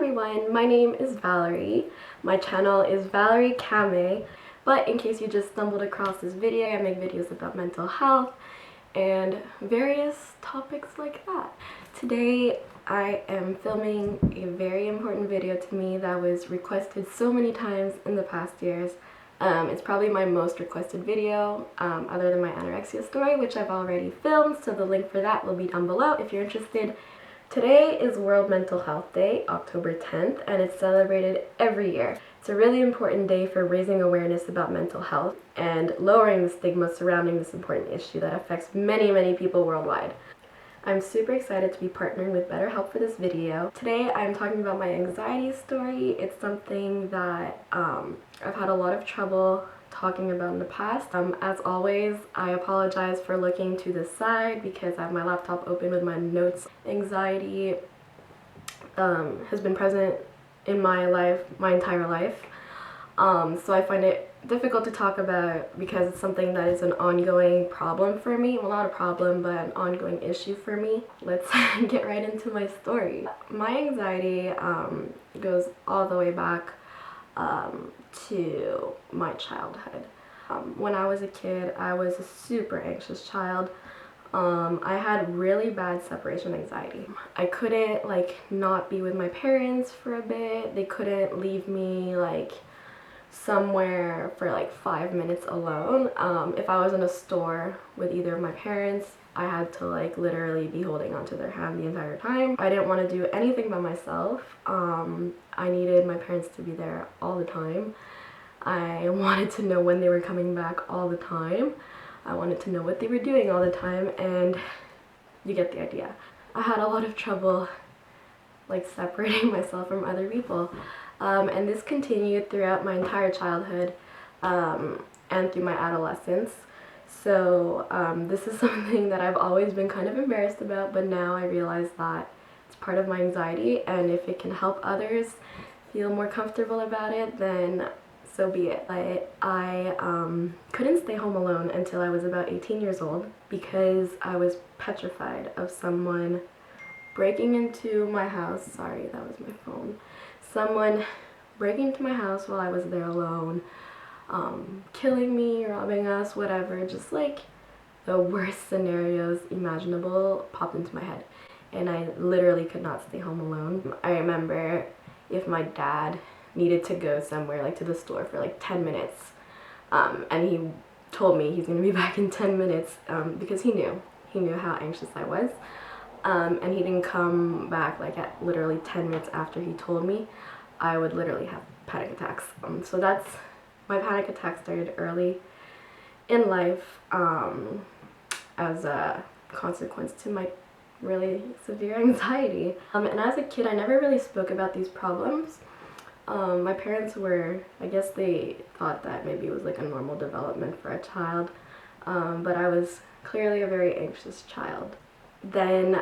everyone, my name is Valerie. My channel is Valerie Camai, but in case you just stumbled across this video, I make videos about mental health and various topics like that. Today I am filming a very important video to me that was requested so many times in the past years. It's probably my most requested video, other than my anorexia story, which I've already filmed, so the link for that will be down below if you're interested. Today is World Mental Health Day, October 10th, and it's celebrated every year. It's a really important day for raising awareness about mental health and lowering the stigma surrounding this important issue that affects many people worldwide. I'm super excited to be partnering with BetterHelp for this video. Today I'm talking about my anxiety story. It's something that I've had a lot of trouble talking about in the past. As always, I apologize for looking to the side because I have my laptop open with my notes. Anxiety has been present in my life, my entire life. So I find it difficult to talk about because it's something that is an ongoing problem for me. Well, not a problem, but an ongoing issue for me. Let's get right into my story. My anxiety goes all the way back to my childhood. When I was a kid, I was a super anxious child. I had really bad separation anxiety. I couldn't not be with my parents for a bit. They couldn't leave me somewhere for 5 minutes alone. If I was in a store with either of my parents, I had to literally be holding onto their hand the entire time. I didn't want to do anything by myself. I needed my parents to be there all the time. I wanted to know when they were coming back all the time. I wanted to know what they were doing all the time, and you get the idea. I had a lot of trouble separating myself from other people. And this continued throughout my entire childhood and through my adolescence. So this is something that I've always been kind of embarrassed about, but now I realize that it's part of my anxiety, and if it can help others feel more comfortable about it, then so be it. I couldn't stay home alone until I was about 18 years old because I was petrified of someone breaking into my house. Sorry, that was my phone. Someone breaking into my house while I was there alone, killing me, robbing us, whatever. Just the worst scenarios imaginable popped into my head, and I literally could not stay home alone. I remember if my dad needed to go somewhere, to the store for 10 minutes, and he told me he's gonna be back in 10 minutes because he knew how anxious I was, and he didn't come back at literally 10 minutes after he told me, I would literally have panic attacks. So that's, my panic attack started early in life as a consequence to my really severe anxiety. And as a kid, I never really spoke about these problems. My parents were, I guess they thought that maybe it was a normal development for a child, but I was clearly a very anxious child. Then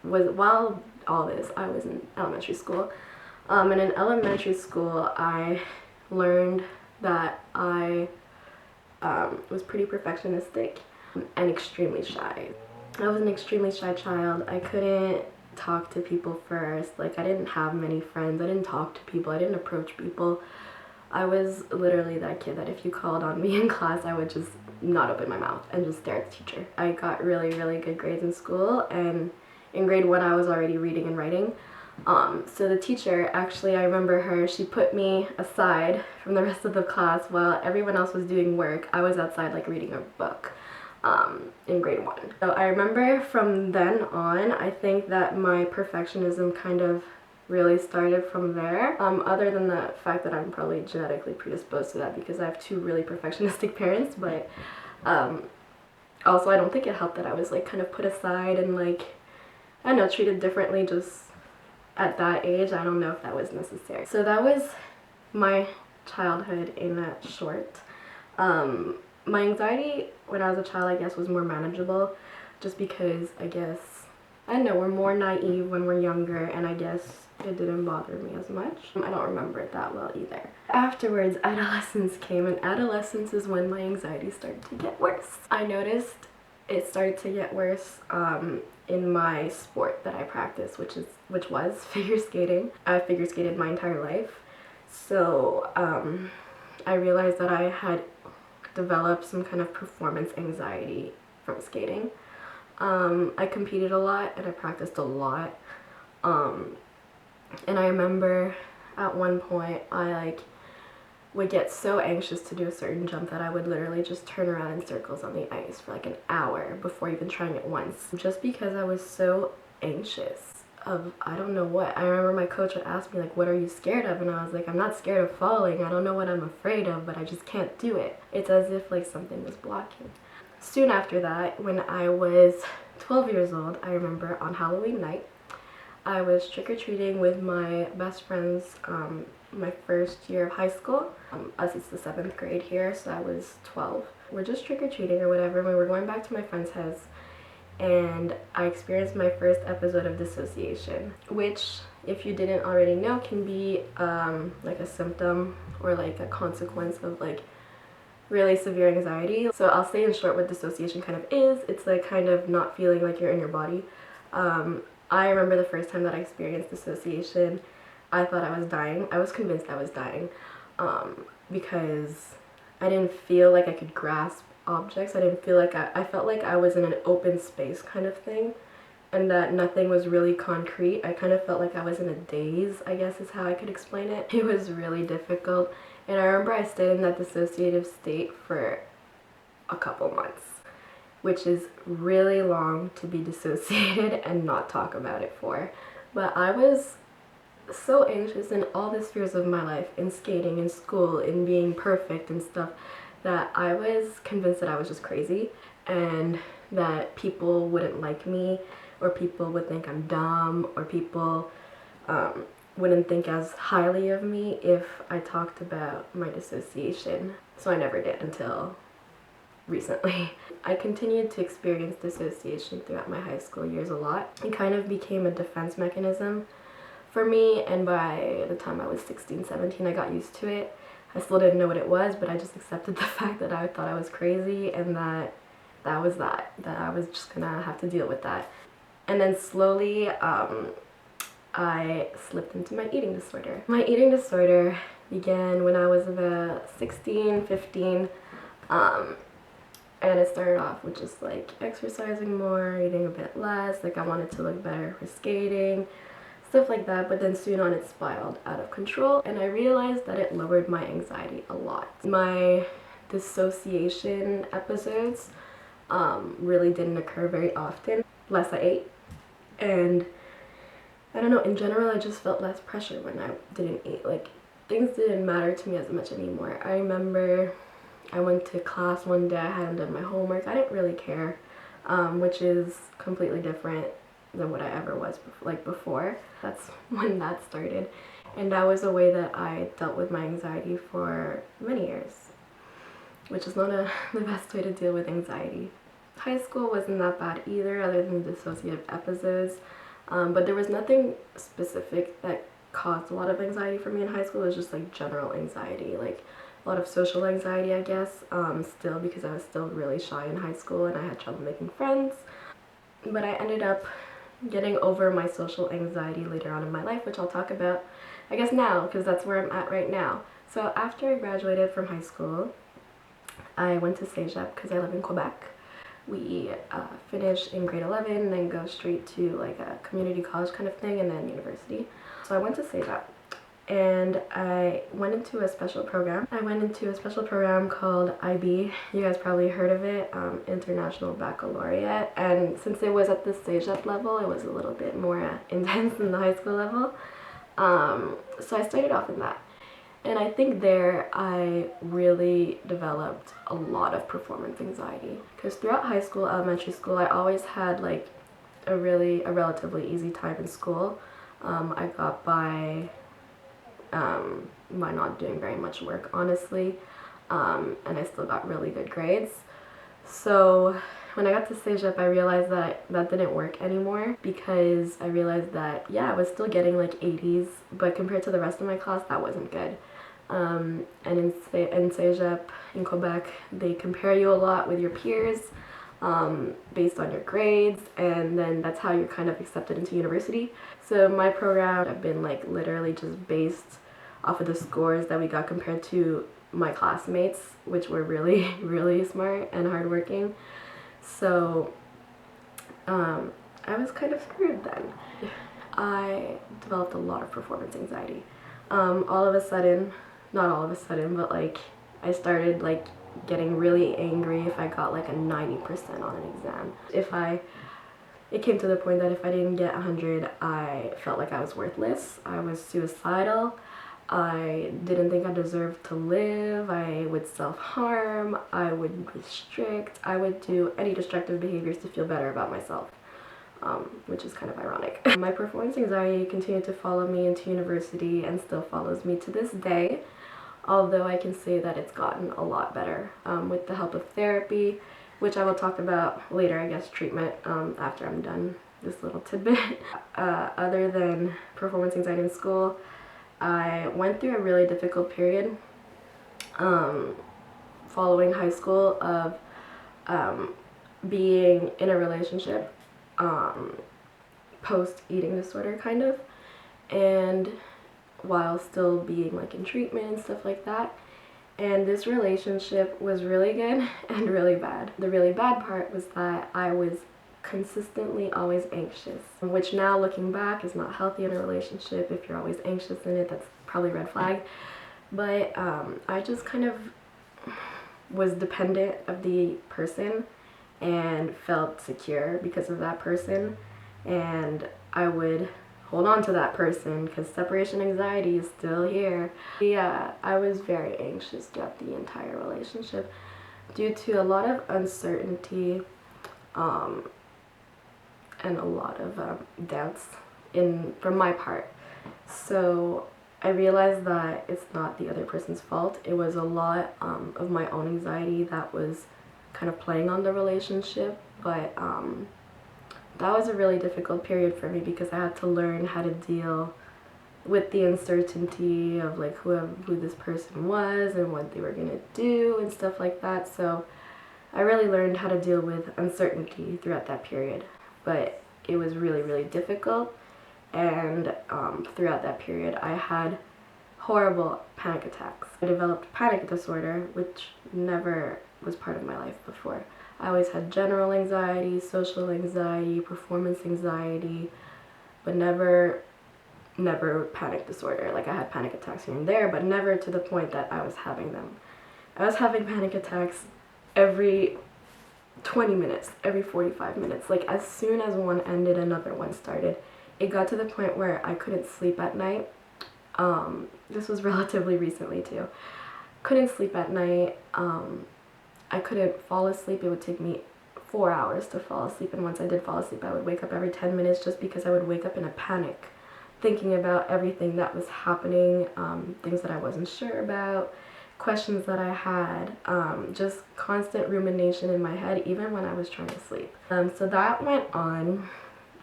while all this, I was in elementary school. And in elementary school, I learned that I was pretty perfectionistic and extremely shy. I was an extremely shy child. I couldn't talk to people first. I didn't have many friends. I didn't talk to people. I didn't approach people. I was literally that kid that if you called on me in class, I would just not open my mouth and just stare at the teacher. I got really good grades in school, and in grade 1 I was already reading and writing. So the teacher, actually, I remember her, she put me aside from the rest of the class while everyone else was doing work. I was outside reading a book in grade 1. So I remember from then on, I think that my perfectionism kind of really started from there, other than the fact that I'm probably genetically predisposed to that because I have 2 really perfectionistic parents, but also I don't think it helped that I was kind of put aside and I don't know, treated differently just at that age. I don't know if that was necessary. So that was my childhood in a short. My anxiety when I was a child, I guess, was more manageable just because, I guess, I don't know, we're more naive when we're younger, and I guess it didn't bother me as much. I don't remember it that well either. Afterwards, adolescence came, and adolescence is when my anxiety started to get worse. I noticed it started to get worse in my sport that I practice, which was figure skating. I've figure skated my entire life. So I realized that I had developed some kind of performance anxiety from skating. I competed a lot and I practiced a lot. And I remember at one point I would get so anxious to do a certain jump that I would literally just turn around in circles on the ice for like an hour before even trying it once, just because I was so anxious of I don't know what. I remember my coach would ask me like, what are you scared of? And I was like, I'm not scared of falling, I don't know what I'm afraid of, but I just can't do it. It's as if like something was blocking. Soon after that, when I was 12 years old, I remember on Halloween night I was trick-or-treating with my best friends my first year of high school. Us, it's the 7th grade here, so I was 12. We're just trick-or-treating or whatever, and we were going back to my friend's house, and I experienced my first episode of dissociation, which, if you didn't already know, can be like a symptom or like a consequence of like really severe anxiety. So I'll say in short what dissociation kind of is. It's like kind of not feeling like you're in your body. I remember the first time that I experienced dissociation, I thought I was dying. I was convinced I was dying because I didn't feel like I could grasp objects. I didn't feel like I felt like I was in an open space kind of thing, and that nothing was really concrete. I kind of felt like I was in a daze, I guess is how I could explain it. It was really difficult, and I remember I stayed in that dissociative state for a couple months, which is really long to be dissociated and not talk about it for. But I was so anxious in all the spheres of my life, in skating, in school, in being perfect and stuff, that I was convinced that I was just crazy and that people wouldn't like me, or people would think I'm dumb, or people wouldn't think as highly of me if I talked about my dissociation. So I never did until recently. I continued to experience dissociation throughout my high school years a lot. It kind of became a defense mechanism for me, and by the time I was 16, 17, I got used to it. I still didn't know what it was, but I just accepted the fact that I thought I was crazy, and that was that I was just gonna have to deal with that. And then slowly I slipped into my eating disorder. My eating disorder began when I was about 16, 15, and it started off with just like exercising more, eating a bit less, like I wanted to look better for skating, stuff like that. But then soon on it spiraled out of control, and I realized that it lowered my anxiety a lot. My dissociation episodes really didn't occur very often. Less I ate, and I don't know, in general I just felt less pressure when I didn't eat. Like, things didn't matter to me as much anymore. I remember I went to class one day, I hadn't done my homework, I didn't really care, which is completely different than what I ever was before. That's when that started, and that was a way that I dealt with my anxiety for many years, which is not the best way to deal with anxiety. High school wasn't that bad either, other than dissociative episodes, but there was nothing specific that caused a lot of anxiety for me in high school. It was just like general anxiety, like a lot of social anxiety, I guess, still, because I was still really shy in high school and I had trouble making friends. But I ended up getting over my social anxiety later on in my life, which I'll talk about, I guess, now, because that's where I'm at right now. So after I graduated from high school, I went to Cégep because I live in Quebec. We finish in grade 11 and then go straight to like a community college kind of thing, and then university. So I went to Cégep, and I went into a special program. I went into a special program called IB. You guys probably heard of it, International Baccalaureate. And since it was at the Cégep level, it was a little bit more intense than the high school level. So I started off in that. And I think there I really developed a lot of performance anxiety. Because throughout high school, elementary school, I always had like a relatively easy time in school. I got by not doing very much work, honestly, and I still got really good grades. So when I got to Cégep, I realized that that didn't work anymore, because I realized that, yeah, I was still getting like 80s, but compared to the rest of my class, that wasn't good. And in Cégep, in Quebec, they compare you a lot with your peers, based on your grades, and then that's how you're kind of accepted into university. So my program have been like literally just based off of the scores that we got compared to my classmates, which were really, really smart and hardworking. So I was kind of screwed then. I developed a lot of performance anxiety. All of a sudden, not all of a sudden, but like I started like getting really angry if I got like a 90% on an exam. It came to the point that if I didn't get 100, I felt like I was worthless. I was suicidal. I didn't think I deserved to live. I would self-harm. I would restrict. I would do any destructive behaviors to feel better about myself, which is kind of ironic. My performance anxiety continued to follow me into university and still follows me to this day, although I can say that it's gotten a lot better with the help of therapy, which I will talk about later, I guess, treatment, after I'm done this little tidbit. Other than performance anxiety in school, I went through a really difficult period following high school of being in a relationship post eating disorder kind of, and while still being like in treatment and stuff like that. And this relationship was really good and really bad. The really bad part was that I was consistently always anxious, which now looking back is not healthy in a relationship. If you're always anxious in it, that's probably a red flag. But I just kind of was dependent of the person and felt secure because of that person, and I would hold on to that person because separation anxiety is still here. Yeah, I was very anxious throughout the entire relationship due to a lot of uncertainty and a lot of doubts from my part. So I realized that it's not the other person's fault. It was a lot of my own anxiety that was kind of playing on the relationship, but that was a really difficult period for me because I had to learn how to deal with the uncertainty of like who this person was and what they were gonna do and stuff like that. So I really learned how to deal with uncertainty throughout that period, but it was really, really difficult. And throughout that period I had horrible panic attacks. I developed panic disorder, which never was part of my life before. I always had general anxiety, social anxiety, performance anxiety, but never panic disorder. Like I had panic attacks here and there, but never to the point that I was having them. I was having panic attacks every 20 minutes, every 45 minutes. Like as soon as one ended, another one started. It got to the point where I couldn't sleep at night. This was relatively recently too. Couldn't sleep at night. I couldn't fall asleep. It would take me 4 hours to fall asleep, and once I did fall asleep I would wake up every 10 minutes just because I would wake up in a panic thinking about everything that was happening, things that I wasn't sure about, questions that I had, just constant rumination in my head even when I was trying to sleep. So that went on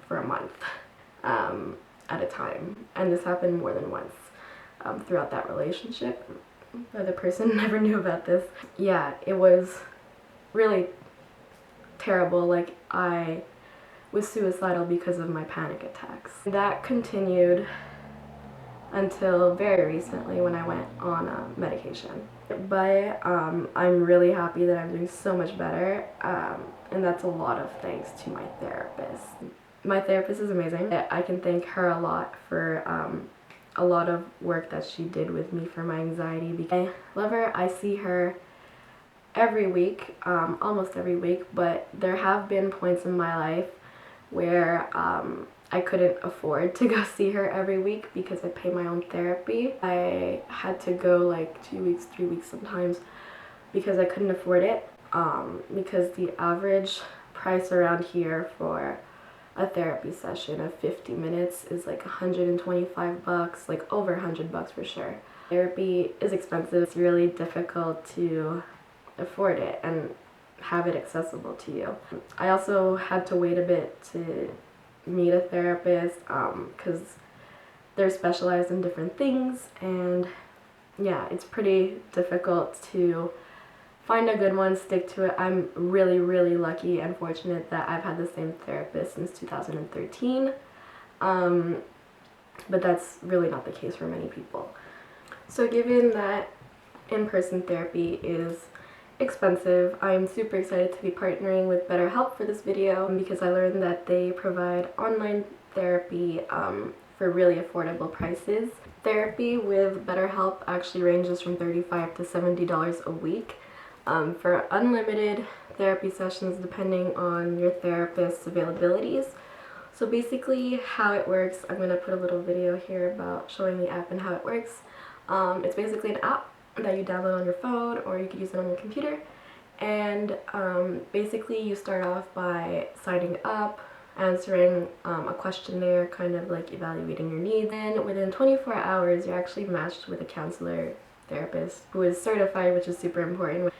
for a month at a time, and this happened more than once throughout that relationship. The other person never knew about this. Yeah, it was really terrible. Like I was suicidal because of my panic attacks. That continued until very recently when I went on medication. But I'm really happy that I'm doing so much better, and that's a lot of thanks to my therapist. My therapist is amazing. I can thank her a lot for a lot of work that she did with me for my anxiety. Because I love her. I see her every week, almost every week, but there have been points in my life where I couldn't afford to go see her every week because I pay my own therapy. I had to go like 2 weeks, 3 weeks sometimes because I couldn't afford it, because the average price around here for a therapy session of 50 minutes is like $125, like over $100 for sure. Therapy is expensive. It's really difficult to afford it and have it accessible to you. I also had to wait a bit to meet a therapist because they're specialized in different things, and yeah, it's pretty difficult to Find a good one, stick to it. I'm really, really lucky and fortunate that I've had the same therapist since 2013. But that's really not the case for many people. So given that in-person therapy is expensive, I'm super excited to be partnering with BetterHelp for this video because I learned that they provide online therapy for really affordable prices. Therapy with BetterHelp actually ranges from $35 to $70 a week for unlimited therapy sessions depending on your therapist's availabilities. So basically how it works, I'm going to put a little video here about showing the app and how it works. It's basically an app that you download on your phone, or you could use it on your computer, and basically you start off by signing up, answering a questionnaire, kind of like evaluating your needs, and within 24 hours you're actually matched with a counselor therapist who is certified, which is super important,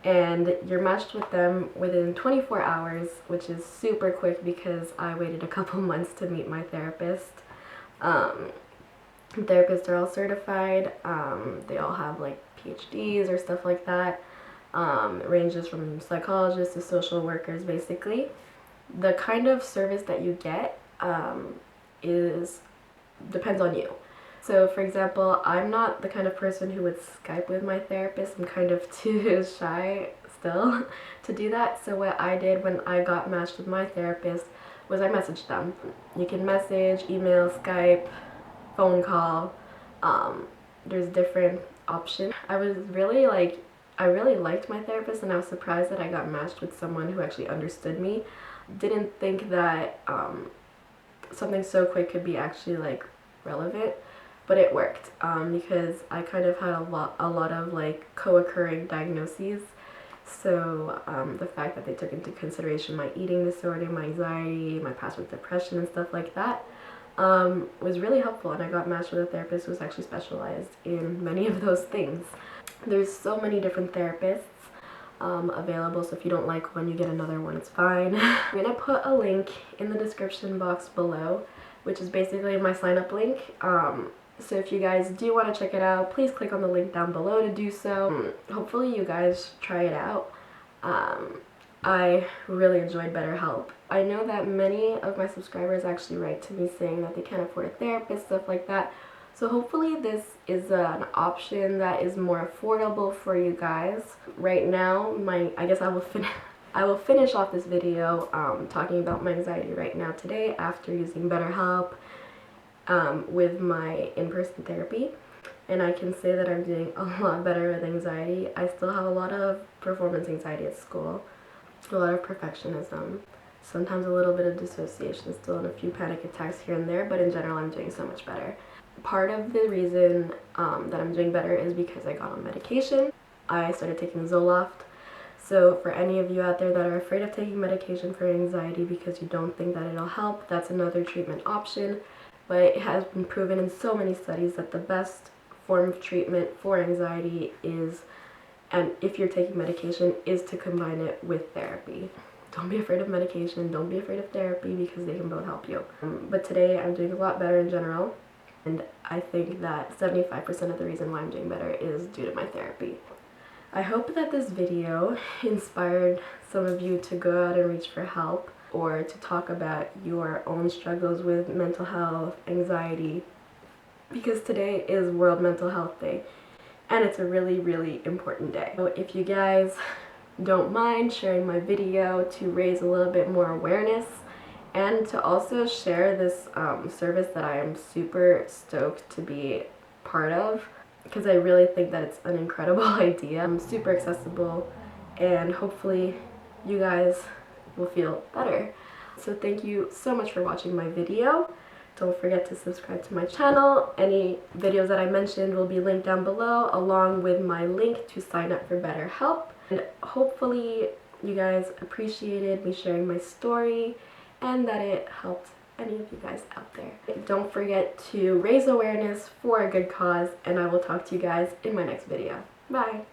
and you're matched with them within 24 hours, which is super quick because I waited a couple months to meet my therapist. Therapists are all certified. They all have like PhDs or stuff like that. It ranges from psychologists to social workers, basically. The kind of service that you get depends on you. So for example, I'm not the kind of person who would Skype with my therapist. I'm kind of too shy still to do that. So what I did when I got matched with my therapist was I messaged them. You can message, email, Skype, phone call. There's different options. I really liked my therapist, and I was surprised that I got matched with someone who actually understood me. Didn't think that something so quick could be actually like relevant, but it worked because I kind of had a lot of like co-occurring diagnoses. So the fact that they took into consideration my eating disorder, my anxiety, my past with depression and stuff like that was really helpful, and I got matched with a therapist who was actually specialized in many of those things. There's so many different therapists available, so if you don't like one, you get another one, it's fine. I'm gonna put a link in the description box below, which is basically my sign up link. So if you guys do want to check it out, please click on the link down below to do so. Hopefully you guys try it out. I really enjoyed BetterHelp. I know that many of my subscribers actually write to me saying that they can't afford a therapist, stuff like that. So hopefully this is an option that is more affordable for you guys. Right now, I guess I will finish off this video talking about my anxiety right now today after using BetterHelp with my in-person therapy. And I can say that I'm doing a lot better with anxiety. I still have a lot of performance anxiety at school, a lot of perfectionism, sometimes a little bit of dissociation still, and a few panic attacks here and there, but in general I'm doing so much better. Part of the reason that I'm doing better is because I got on medication. I started taking Zoloft. So for any of you out there that are afraid of taking medication for anxiety because you don't think that it'll help, that's another treatment option. But it has been proven in so many studies that the best form of treatment for anxiety is, and if you're taking medication, is to combine it with therapy. Don't be afraid of medication, don't be afraid of therapy, because they can both help you. But today I'm doing a lot better in general, and I think that 75% of the reason why I'm doing better is due to my therapy. I hope that this video inspired some of you to go out and reach for help, or to talk about your own struggles with mental health, anxiety, because today is World Mental Health Day, and it's a really, really important day. So if you guys don't mind sharing my video to raise a little bit more awareness, and to also share this service that I am super stoked to be part of, because I really think that it's an incredible idea. I'm super accessible, and hopefully you guys will feel better. So thank you so much for watching my video. Don't forget to subscribe to my channel. Any videos that I mentioned will be linked down below, along with my link to sign up for BetterHelp. And hopefully you guys appreciated me sharing my story, and that it helped any of you guys out there. Don't forget to raise awareness for a good cause, and I will talk to you guys in my next video. Bye!